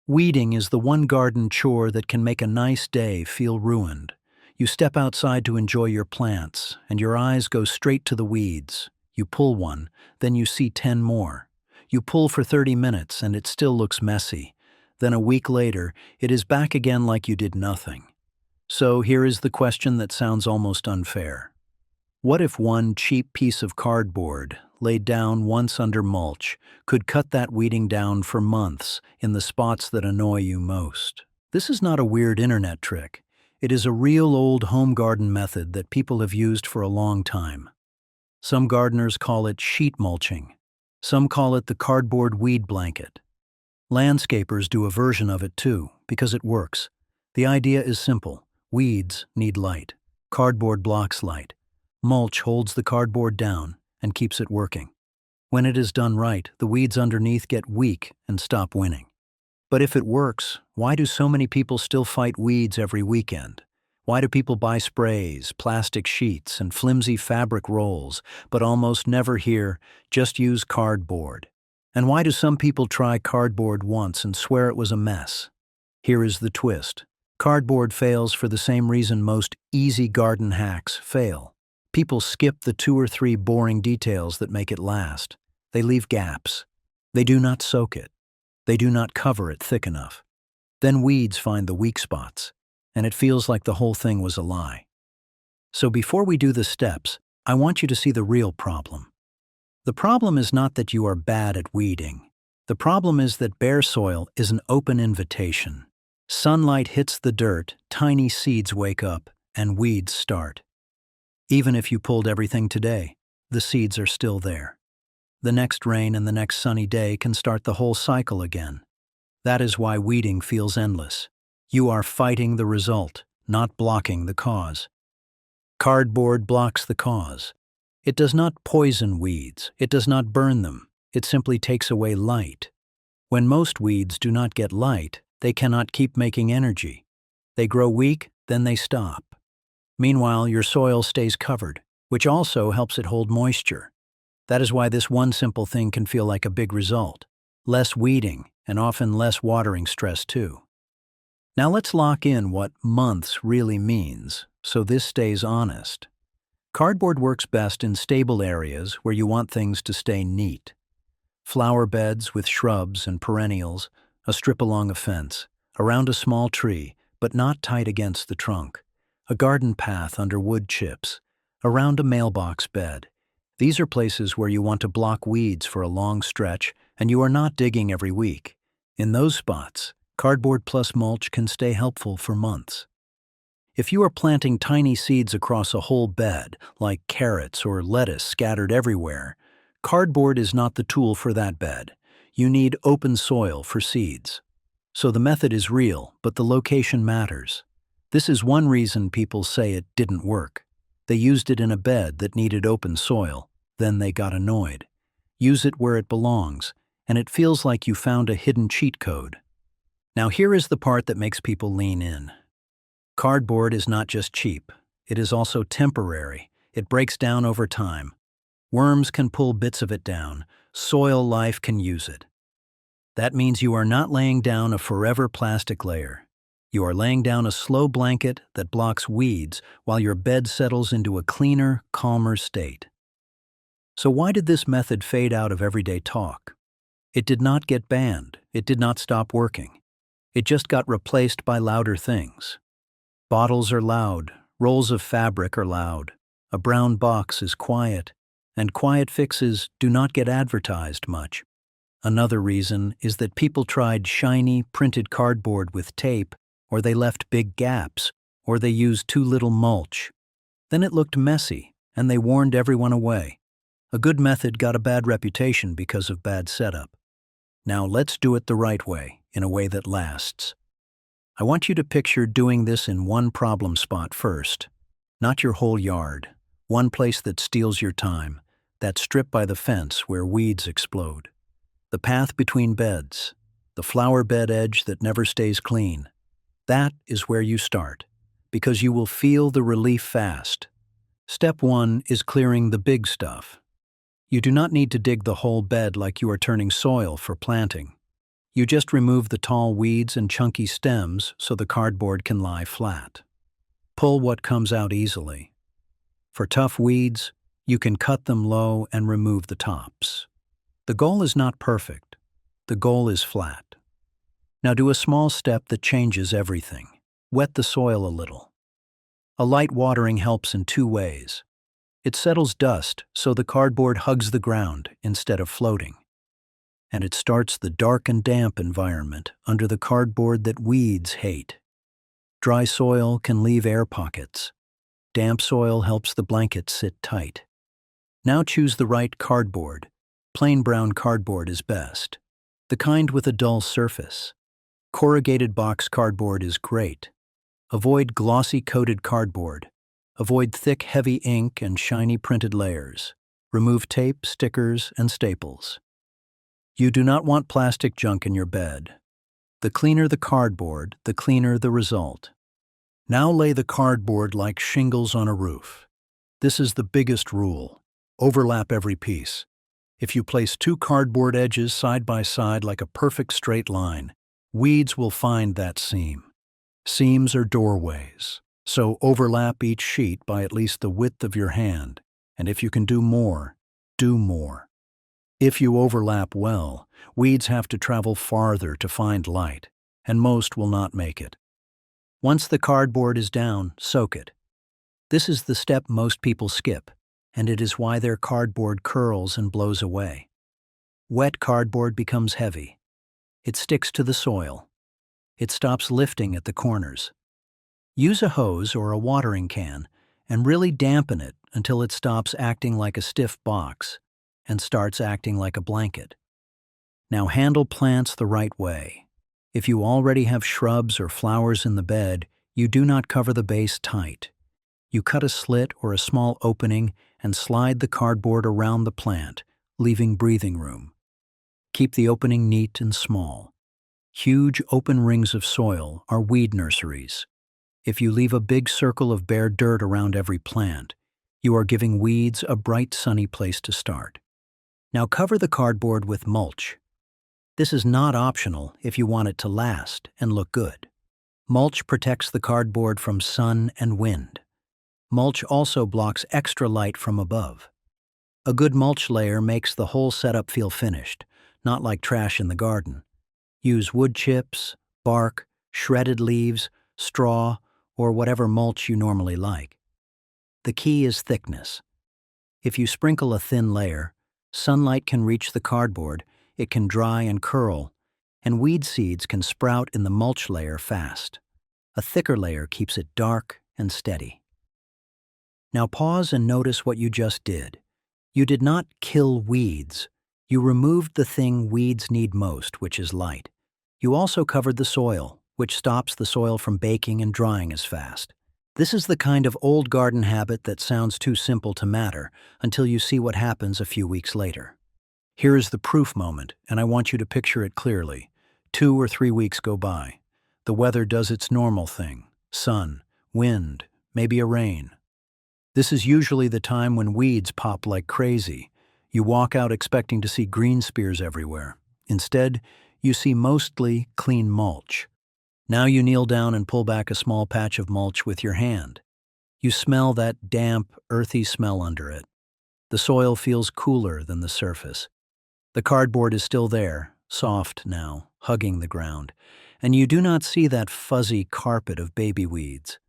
Weeding is the one garden chore that can make a nice day feel ruined. You step outside to enjoy your plants, and your eyes go straight to the weeds. You pull one, then you see 10 more. You pull for 30 minutes, and it still looks messy. Then a week later, it is back again like you did nothing. So here is the question that sounds almost unfair. What if one cheap piece of cardboard, laid down once under mulch, could cut that weeding down for months in the spots that annoy you most? This is not a weird internet trick. It is a real old home garden method that people have used for a long time. Some gardeners call it sheet mulching. Some call it the cardboard weed blanket. Landscapers do a version of it too, because it works. The idea is simple. Weeds need light. Cardboard blocks light. Mulch holds the cardboard down and keeps it working. When it is done right, the weeds underneath get weak and stop winning. But if it works, why do so many people still fight weeds every weekend? Why do people buy sprays, plastic sheets, and flimsy fabric rolls, but almost never hear, just use cardboard? And why do some people try cardboard once and swear it was a mess? Here is the twist. Cardboard fails for the same reason most easy garden hacks fail. People skip the 2 or 3 boring details that make it last. They leave gaps. They do not soak it. They do not cover it thick enough. Then weeds find the weak spots, and it feels like the whole thing was a lie. So before we do the steps, I want you to see the real problem. The problem is not that you are bad at weeding. The problem is that bare soil is an open invitation. Sunlight hits the dirt, tiny seeds wake up, and weeds start. Even if you pulled everything today, the seeds are still there. The next rain and the next sunny day can start the whole cycle again. That is why weeding feels endless. You are fighting the result, not blocking the cause. Cardboard blocks the cause. It does not poison weeds. It does not burn them. It simply takes away light. When most weeds do not get light, they cannot keep making energy. They grow weak, then they stop. Meanwhile, your soil stays covered, which also helps it hold moisture. That is why this one simple thing can feel like a big result. Less weeding, and often less watering stress too. Now let's lock in what months really means, so this stays honest. Cardboard works best in stable areas where you want things to stay neat. Flower beds with shrubs and perennials, a strip along a fence, around a small tree, but not tight against the trunk. A garden path under wood chips, around a mailbox bed. These are places where you want to block weeds for a long stretch and you are not digging every week. In those spots, cardboard plus mulch can stay helpful for months. If you are planting tiny seeds across a whole bed, like carrots or lettuce scattered everywhere, cardboard is not the tool for that bed. You need open soil for seeds. So the method is real, but the location matters. This is one reason people say it didn't work. They used it in a bed that needed open soil, then they got annoyed. Use it where it belongs, and it feels like you found a hidden cheat code. Now here is the part that makes people lean in. Cardboard is not just cheap, it is also temporary. It breaks down over time. Worms can pull bits of it down, soil life can use it. That means you are not laying down a forever plastic layer. You are laying down a slow blanket that blocks weeds while your bed settles into a cleaner, calmer state. So why did this method fade out of everyday talk? It did not get banned. It did not stop working. It just got replaced by louder things. Bottles are loud. Rolls of fabric are loud. A brown box is quiet. And quiet fixes do not get advertised much. Another reason is that people tried shiny, printed cardboard with tape, or they left big gaps, or they used too little mulch. Then it looked messy, and they warned everyone away. A good method got a bad reputation because of bad setup. Now let's do it the right way, in a way that lasts. I want you to picture doing this in one problem spot first, not your whole yard, one place that steals your time, that strip by the fence where weeds explode. The path between beds, the flower bed edge that never stays clean. That is where you start, because you will feel the relief fast. Step 1 is clearing the big stuff. You do not need to dig the whole bed like you are turning soil for planting. You just remove the tall weeds and chunky stems so the cardboard can lie flat. Pull what comes out easily. For tough weeds, you can cut them low and remove the tops. The goal is not perfect. The goal is flat. Now do a small step that changes everything. Wet the soil a little. A light watering helps in two ways. It settles dust so the cardboard hugs the ground instead of floating. And it starts the dark and damp environment under the cardboard that weeds hate. Dry soil can leave air pockets. Damp soil helps the blanket sit tight. Now choose the right cardboard. Plain brown cardboard is best. The kind with a dull surface. Corrugated box cardboard is great. Avoid glossy coated cardboard. Avoid thick, heavy ink and shiny printed layers. Remove tape, stickers, and staples. You do not want plastic junk in your bed. The cleaner the cardboard, the cleaner the result. Now lay the cardboard like shingles on a roof. This is the biggest rule. Overlap every piece. If you place two cardboard edges side by side like a perfect straight line, weeds will find that seam. Seams are doorways, so overlap each sheet by at least the width of your hand, and if you can do more, do more. If you overlap well, weeds have to travel farther to find light, and most will not make it. Once the cardboard is down, soak it. This is the step most people skip, and it is why their cardboard curls and blows away. Wet cardboard becomes heavy. It sticks to the soil. It stops lifting at the corners. Use a hose or a watering can and really dampen it until it stops acting like a stiff box and starts acting like a blanket. Now handle plants the right way. If you already have shrubs or flowers in the bed, you do not cover the base tight. You cut a slit or a small opening and slide the cardboard around the plant, leaving breathing room. Keep the opening neat and small. Huge open rings of soil are weed nurseries. If you leave a big circle of bare dirt around every plant, you are giving weeds a bright, sunny place to start. Now cover the cardboard with mulch. This is not optional if you want it to last and look good. Mulch protects the cardboard from sun and wind. Mulch also blocks extra light from above. A good mulch layer makes the whole setup feel finished, not like trash in the garden. Use wood chips, bark, shredded leaves, straw, or whatever mulch you normally like. The key is thickness. If you sprinkle a thin layer, sunlight can reach the cardboard, it can dry and curl, and weed seeds can sprout in the mulch layer fast. A thicker layer keeps it dark and steady. Now pause and notice what you just did. You did not kill weeds. You removed the thing weeds need most, which is light. You also covered the soil, which stops the soil from baking and drying as fast. This is the kind of old garden habit that sounds too simple to matter until you see what happens a few weeks later. Here is the proof moment, and I want you to picture it clearly. 2 or 3 weeks go by. The weather does its normal thing. Sun, wind, maybe a rain. This is usually the time when weeds pop like crazy. You walk out expecting to see green spears everywhere. Instead, you see mostly clean mulch. Now you kneel down and pull back a small patch of mulch with your hand. You smell that damp, earthy smell under it. The soil feels cooler than the surface. The cardboard is still there, soft now, hugging the ground, and you do not see that fuzzy carpet of baby weeds.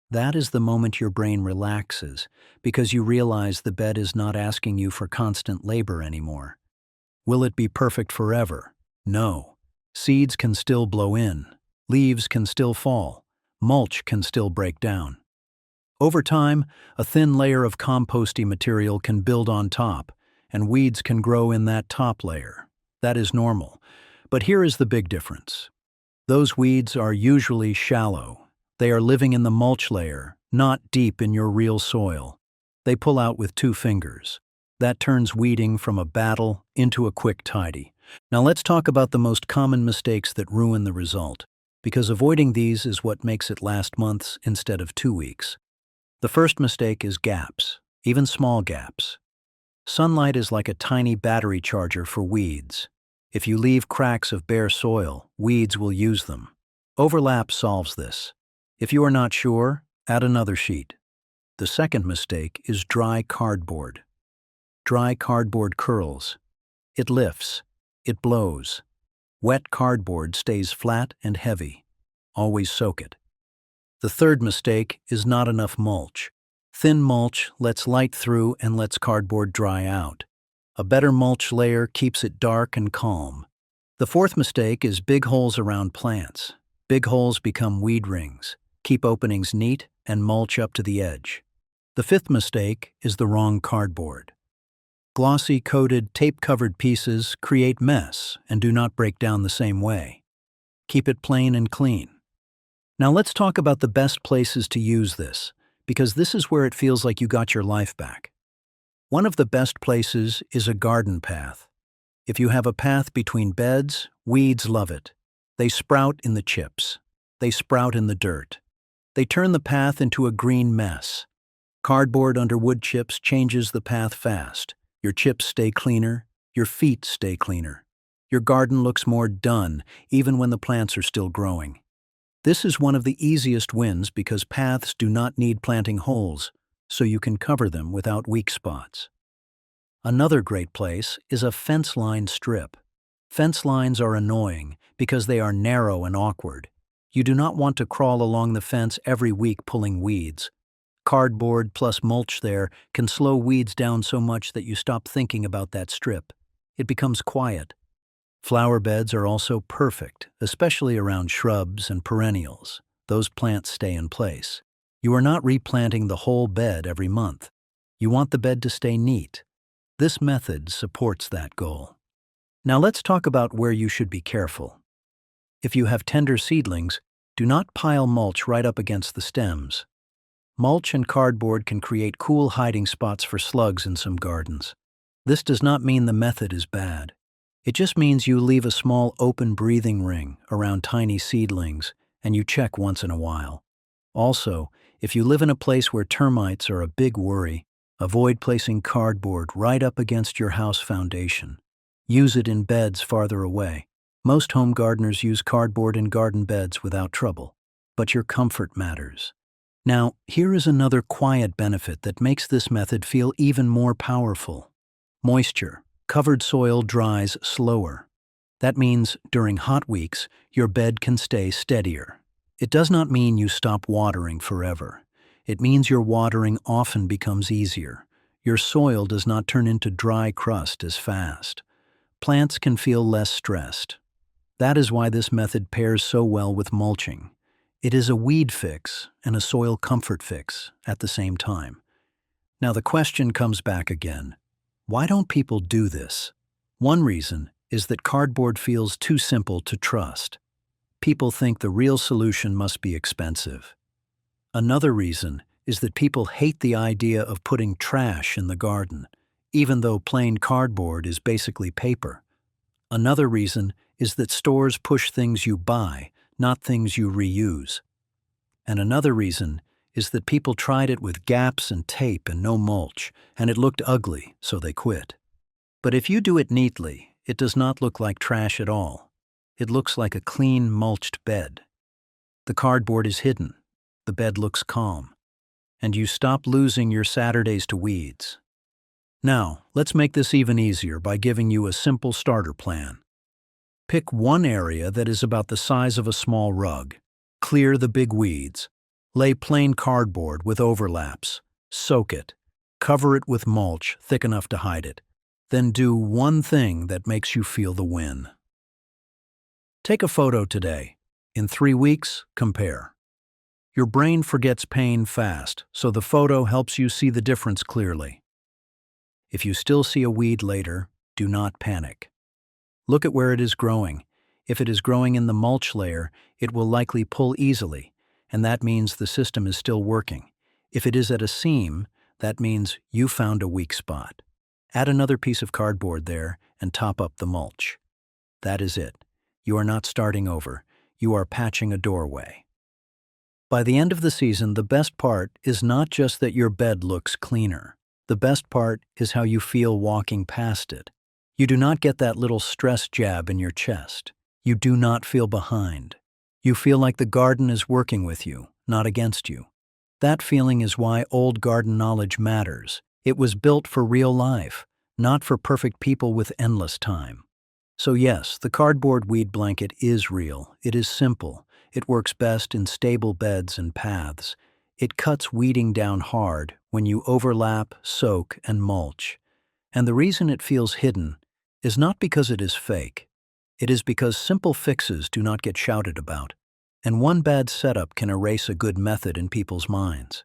That is the moment your brain relaxes, because you realize the bed is not asking you for constant labor anymore. Will it be perfect forever? No. Seeds can still blow in. Leaves can still fall. Mulch can still break down. Over time, a thin layer of composty material can build on top, and weeds can grow in that top layer. That is normal. But here is the big difference. Those weeds are usually shallow. They are living in the mulch layer, not deep in your real soil. They pull out with 2 fingers. That turns weeding from a battle into a quick tidy. Now let's talk about the most common mistakes that ruin the result, because avoiding these is what makes it last months instead of 2 weeks. The first mistake is gaps, even small gaps. Sunlight is like a tiny battery charger for weeds. If you leave cracks of bare soil, weeds will use them. Overlap solves this. If you are not sure, add another sheet. The second mistake is dry cardboard. Dry cardboard curls. It lifts. It blows. Wet cardboard stays flat and heavy. Always soak it. The third mistake is not enough mulch. Thin mulch lets light through and lets cardboard dry out. A better mulch layer keeps it dark and calm. The fourth mistake is big holes around plants. Big holes become weed rings. Keep openings neat and mulch up to the edge. The fifth mistake is the wrong cardboard. Glossy coated, tape-covered pieces create mess and do not break down the same way. Keep it plain and clean. Now let's talk about the best places to use this, because this is where it feels like you got your life back. One of the best places is a garden path. If you have a path between beds, weeds love it. They sprout in the chips. They sprout in the dirt. They turn the path into a green mess. Cardboard under wood chips changes the path fast. Your chips stay cleaner. Your feet stay cleaner. Your garden looks more done, even when the plants are still growing. This is one of the easiest wins because paths do not need planting holes, so you can cover them without weak spots. Another great place is a fence line strip. Fence lines are annoying because they are narrow and awkward. You do not want to crawl along the fence every week pulling weeds. Cardboard plus mulch there can slow weeds down so much that you stop thinking about that strip. It becomes quiet. Flower beds are also perfect, especially around shrubs and perennials. Those plants stay in place. You are not replanting the whole bed every month. You want the bed to stay neat. This method supports that goal. Now let's talk about where you should be careful. If you have tender seedlings, do not pile mulch right up against the stems. Mulch and cardboard can create cool hiding spots for slugs in some gardens. This does not mean the method is bad. It just means you leave a small open breathing ring around tiny seedlings and you check once in a while. Also, if you live in a place where termites are a big worry, avoid placing cardboard right up against your house foundation. Use it in beds farther away. Most home gardeners use cardboard in garden beds without trouble, but your comfort matters. Now, here is another quiet benefit that makes this method feel even more powerful. Moisture. Covered soil dries slower. That means during hot weeks, your bed can stay steadier. It does not mean you stop watering forever. It means your watering often becomes easier. Your soil does not turn into dry crust as fast. Plants can feel less stressed. That is why this method pairs so well with mulching. It is a weed fix and a soil comfort fix at the same time. Now the question comes back again. Why don't people do this? One reason is that cardboard feels too simple to trust. People think the real solution must be expensive. Another reason is that people hate the idea of putting trash in the garden, even though plain cardboard is basically paper. Another reason is that stores push things you buy, not things you reuse. And another reason is that people tried it with gaps and tape and no mulch, and it looked ugly, so they quit. But if you do it neatly, it does not look like trash at all. It looks like a clean, mulched bed. The cardboard is hidden, the bed looks calm, and you stop losing your Saturdays to weeds. Now, let's make this even easier by giving you a simple starter plan. Pick one area that is about the size of a small rug. Clear the big weeds. Lay plain cardboard with overlaps. Soak it. Cover it with mulch thick enough to hide it. Then do one thing that makes you feel the win. Take a photo today. In 3 weeks, compare. Your brain forgets pain fast, so the photo helps you see the difference clearly. If you still see a weed later, do not panic. Look at where it is growing. If it is growing in the mulch layer, it will likely pull easily, and that means the system is still working. If it is at a seam, that means you found a weak spot. Add another piece of cardboard there and top up the mulch. That is it. You are not starting over. You are patching a doorway. By the end of the season, the best part is not just that your bed looks cleaner. The best part is how you feel walking past it. You do not get that little stress jab in your chest. You do not feel behind. You feel like the garden is working with you, not against you. That feeling is why old garden knowledge matters. It was built for real life, not for perfect people with endless time. So yes, the cardboard weed blanket is real. It is simple. It works best in stable beds and paths. It cuts weeding down hard when you overlap, soak, and mulch. And the reason it feels hidden is not because it is fake. It is because simple fixes do not get shouted about. And one bad setup can erase a good method in people's minds.